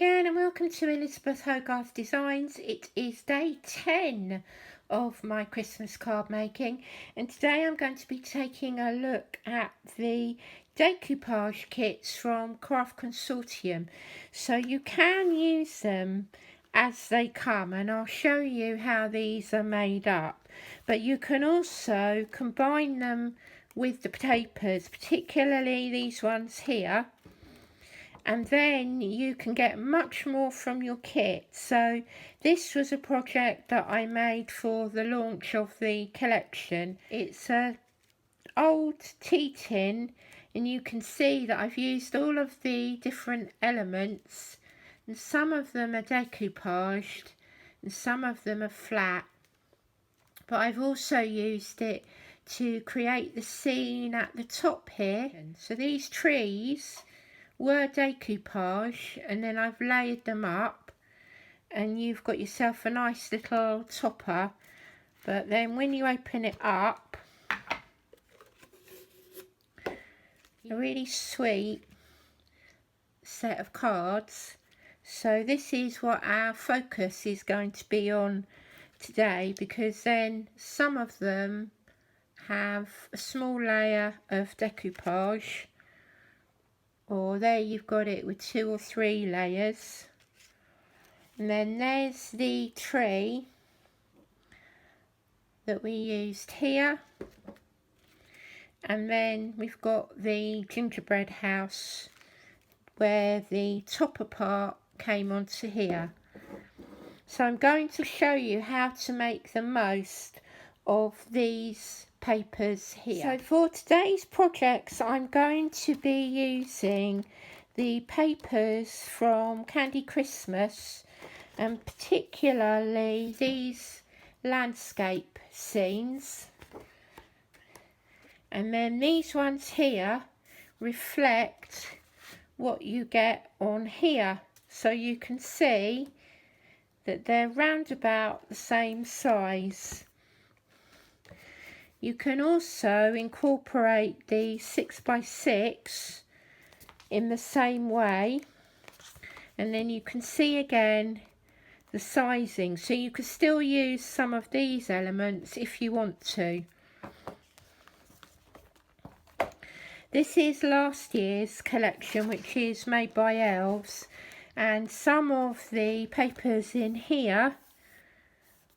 again and welcome to Elisabeth Hogarth Designs. It is day 10 of my Christmas card making, and today I'm going to be taking a look at the decoupage kits from Craft Consortium. So you can use them as they come, and I'll show you how these are made up, but you can also combine them with the papers, particularly these ones here, and then you can get much more from your kit. So this was a project that I made for the launch of the collection. It's an old tea tin, and you can see that I've used all of the different elements, and some of them are decoupaged and some of them are flat, but I've also used it to create the scene at the top here. So these trees were decoupage, and then I've layered them up, and you've got yourself a nice little topper. But then when you open it up, a really sweet set of cards. So this is what our focus is going to be on today, because then some of them have a small layer of decoupage, or there you've got it with 2 or 3 layers. And then there's the tree that we used here, and then we've got the gingerbread house where the topper part came onto here. So I'm going to show you how to make the most of these papers here. So for today's projects, I'm going to be using the papers from Candy Christmas, and particularly these landscape scenes. And then these ones here reflect what you get on here, so you can see that they're round about the same size. You can also incorporate the 6x6 in the same way, and then you can see again the sizing, so you could still use some of these elements if you want to. This is last year's collection, which is made by Elves, and some of the papers in here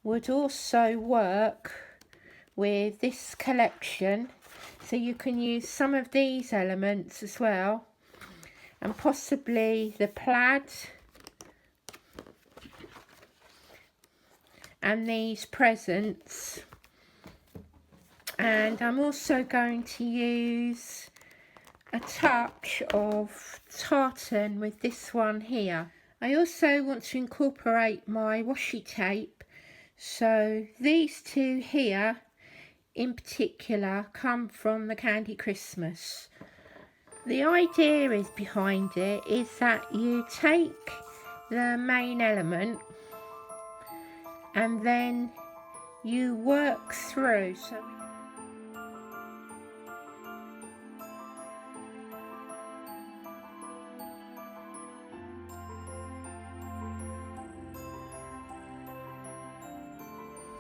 would also work with this collection, so you can use some of these elements as well, and possibly the plaid and these presents. And I'm also going to use a touch of tartan with this one here. I also want to incorporate my washi tape, so these two here in particular come from the Candy Christmas. The idea is behind it is that you take the main element and then you work through.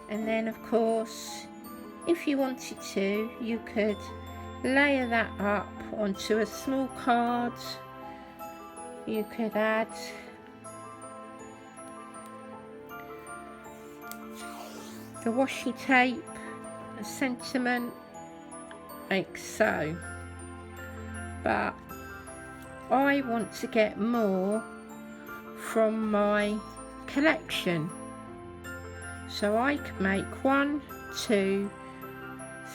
And then of course, if you wanted to, you could layer that up onto a small card. You could add the washi tape, the sentiment, like so. But I want to get more from my collection, so I could make 1, 2,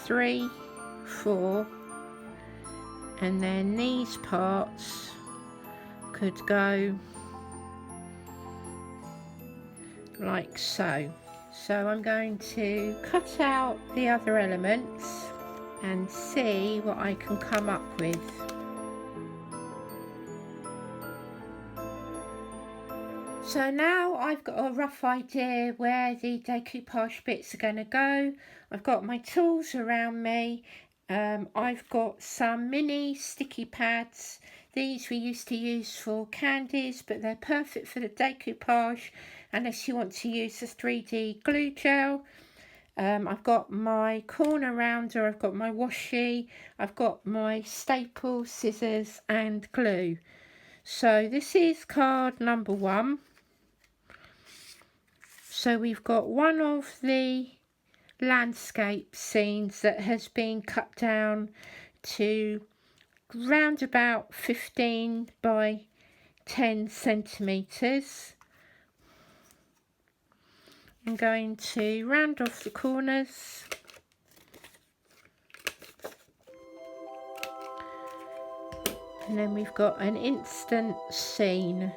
3, 4, and then these parts could go like so. So I'm going to cut out the other elements and see what I can come up with. So now I've got a rough idea where the decoupage bits are going to go. I've got my tools around me. I've got some mini sticky pads. These we used to use for candies, but they're perfect for the decoupage unless you want to use the 3D glue gel. I've got my corner rounder, I've got my washi, I've got my staples, scissors and glue. So this is card number 1. So we've got one of the landscape scenes that has been cut down to round about 15 by 10 centimetres. I'm going to round off the corners and then we've got an instant scene.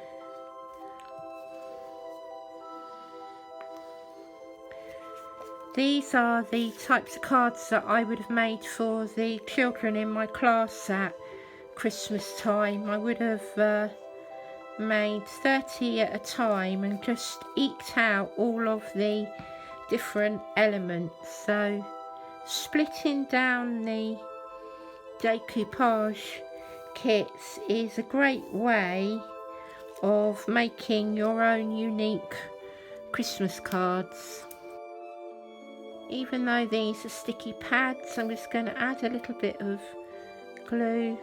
These are the types of cards that I would have made for the children in my class at Christmas time. I would have made 30 at a time and just eked out all of the different elements. So splitting down the decoupage kits is a great way of making your own unique Christmas cards. Even though these are sticky pads, I'm just going to add a little bit of glue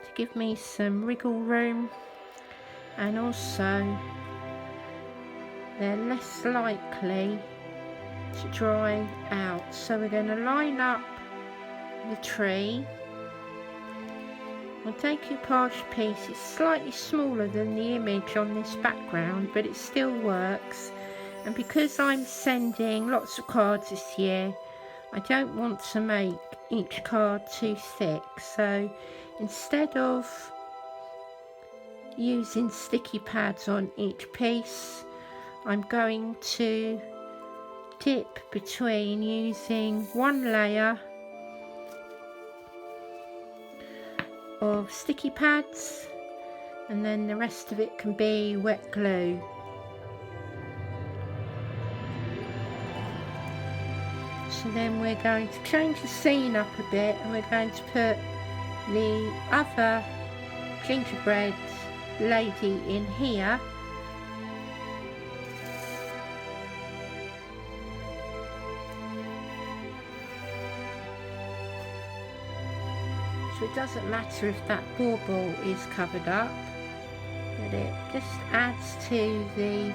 to give me some wriggle room, and also they're less likely to dry out. So we're going to line up the tree. My decoupage piece is slightly smaller than the image on this background, but it still works. And because I'm sending lots of cards this year, I don't want to make each card too thick. So instead of using sticky pads on each piece, I'm going to dip between using one layer of sticky pads and then the rest of it can be wet glue. So then we're going to change the scene up a bit and we're going to put the other gingerbread lady in here. So it doesn't matter if that bauble is covered up, but it just adds to the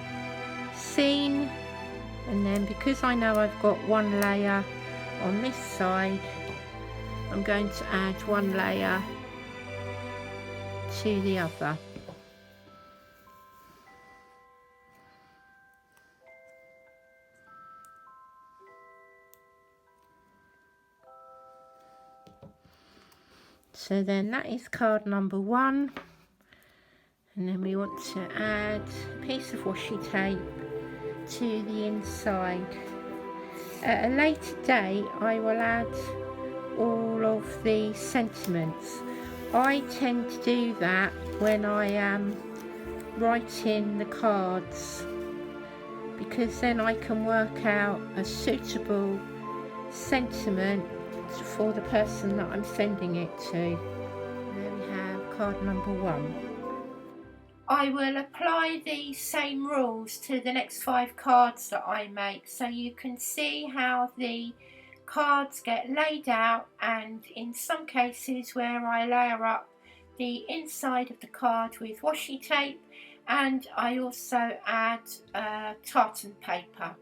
scene. And then because I know I've got one layer on this side, I'm going to add one layer to the other. So then that is card number 1, and then we want to add a piece of washi tape to the inside. At a later date I will add all of the sentiments. I tend to do that when I am writing the cards, because then I can work out a suitable sentiment for the person that I'm sending it to. There we have card number 1. I will apply the same rules to the next 5 cards that I make, so you can see how the cards get laid out, and in some cases where I layer up the inside of the card with washi tape, and I also add tartan paper.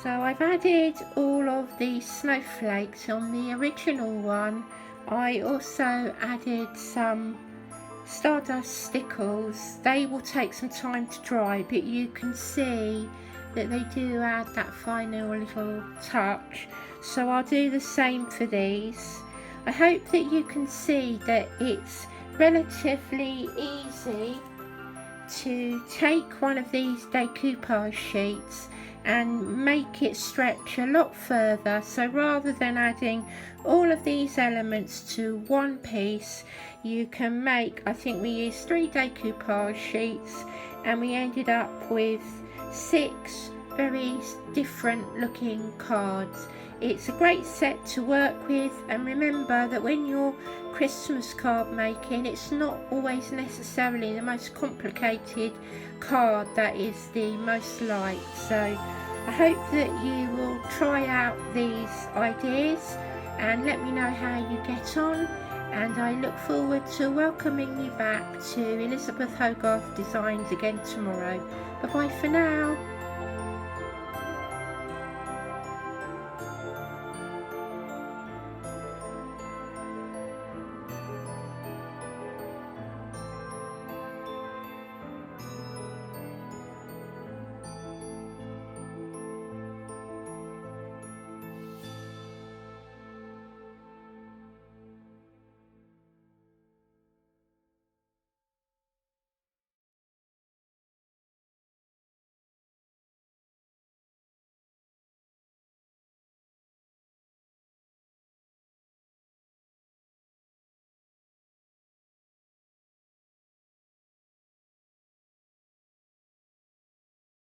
So I've added all of the snowflakes on the original one. I also added some stardust stickles. They will take some time to dry, but you can see that they do add that final little touch. So I'll do the same for these. I hope that you can see that it's relatively easy to take one of these decoupage sheets and make it stretch a lot further. So rather than adding all of these elements to one piece, you can make, I think we used 3 decoupage sheets and we ended up with 6 very different looking cards. It's a great set to work with, and remember that when you're Christmas card making, it's not always necessarily the most complicated card that is the most liked. So I hope that you will try out these ideas and let me know how you get on, and I look forward to welcoming you back to Elisabeth Hogarth Designs again tomorrow. Bye bye for now.